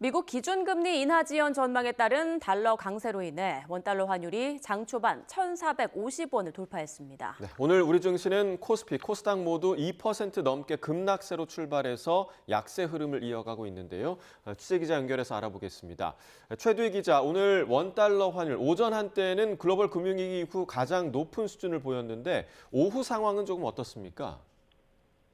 미국 기준금리 인하 지연 전망에 따른 달러 강세로 인해 원달러 환율이 장 초반 1,450원을 돌파했습니다. 네, 오늘 우리 증시는 코스피, 코스닥 모두 2% 넘게 급락세로 출발해서 약세 흐름을 이어가고 있는데요. 취재기자 연결해서 알아보겠습니다. 최두희 기자, 오늘 원달러 환율 오전 한때는 글로벌 금융위기 이후 가장 높은 수준을 보였는데 오후 상황은 조금 어떻습니까?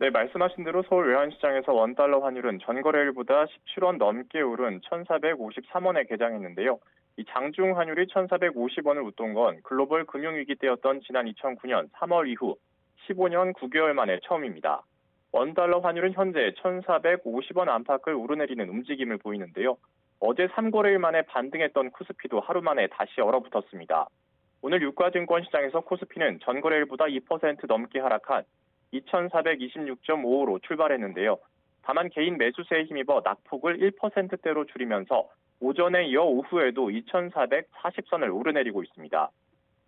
네, 말씀하신 대로 서울 외환시장에서 원달러 환율은 전거래일보다 17원 넘게 오른 1,453원에 개장했는데요. 이 장중 환율이 1,450원을 웃돈 건 글로벌 금융위기 때였던 지난 2009년 3월 이후 15년 9개월 만에 처음입니다. 원달러 환율은 현재 1,450원 안팎을 오르내리는 움직임을 보이는데요. 어제 3거래일 만에 반등했던 코스피도 하루 만에 다시 얼어붙었습니다. 오늘 유가증권 시장에서 코스피는 전거래일보다 2% 넘게 하락한 2,426.55로 출발했는데요. 다만 개인 매수세에 힘입어 낙폭을 1%대로 줄이면서 오전에 이어 오후에도 2,440선을 오르내리고 있습니다.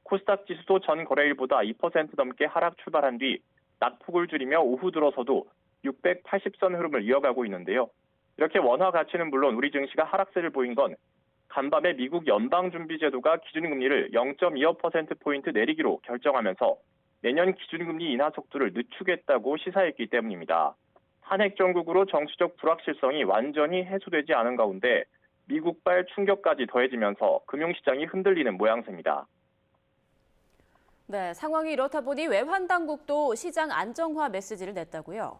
코스닥 지수도 전 거래일보다 2% 넘게 하락 출발한 뒤 낙폭을 줄이며 오후 들어서도 680선 흐름을 이어가고 있는데요. 이렇게 원화 가치는 물론 우리 증시가 하락세를 보인 건 간밤에 미국 연방준비제도가 기준금리를 0.25%포인트 내리기로 결정하면서 내년 기준금리 인하 속도를 늦추겠다고 시사했기 때문입니다. 탄핵 정국으로 정치적 불확실성이 완전히 해소되지 않은 가운데 미국발 충격까지 더해지면서 금융시장이 흔들리는 모양새입니다. 네, 상황이 이렇다 보니 외환당국도 시장 안정화 메시지를 냈다고요?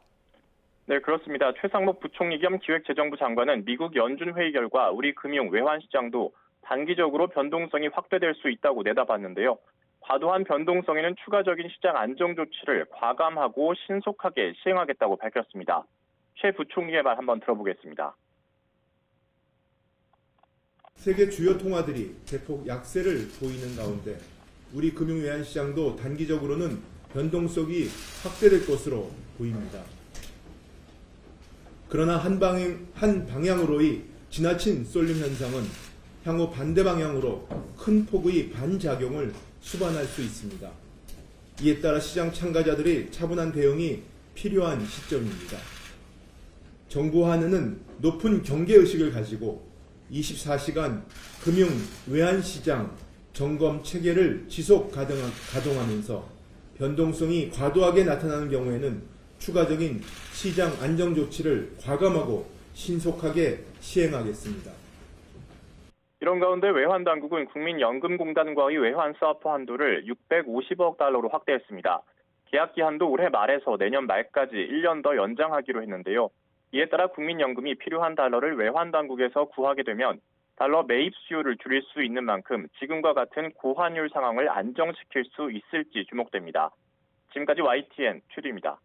네, 그렇습니다. 최상목 부총리 겸 기획재정부 장관은 미국 연준 회의 결과 우리 금융 외환시장도 단기적으로 변동성이 확대될 수 있다고 내다봤는데요. 과도한 변동성에는 추가적인 시장 안정 조치를 과감하고 신속하게 시행하겠다고 밝혔습니다. 최 부총리의 말 한번 들어보겠습니다. 세계 주요 통화들이 대폭 약세를 보이는 가운데 우리 금융외환시장도 단기적으로는 변동성이 확대될 것으로 보입니다. 그러나 한 방향으로의 지나친 쏠림 현상은 향후 반대 방향으로 큰 폭의 반작용을 수반할 수 있습니다. 이에 따라 시장 참가자들의 차분한 대응이 필요한 시점입니다. 정부와는 높은 경계의식을 가지고 24시간 금융 외환시장 점검 체계를 지속 가동하면서 변동성이 과도하게 나타나는 경우에는 추가적인 시장 안정 조치를 과감하고 신속하게 시행하겠습니다. 이런 가운데 외환당국은 국민연금공단과의 외환스와프 한도를 650억 달러로 확대했습니다. 계약 기한도 올해 말에서 내년 말까지 1년 더 연장하기로 했는데요. 이에 따라 국민연금이 필요한 달러를 외환당국에서 구하게 되면 달러 매입 수요를 줄일 수 있는 만큼 지금과 같은 고환율 상황을 안정시킬 수 있을지 주목됩니다. 지금까지 YTN 최두입니다.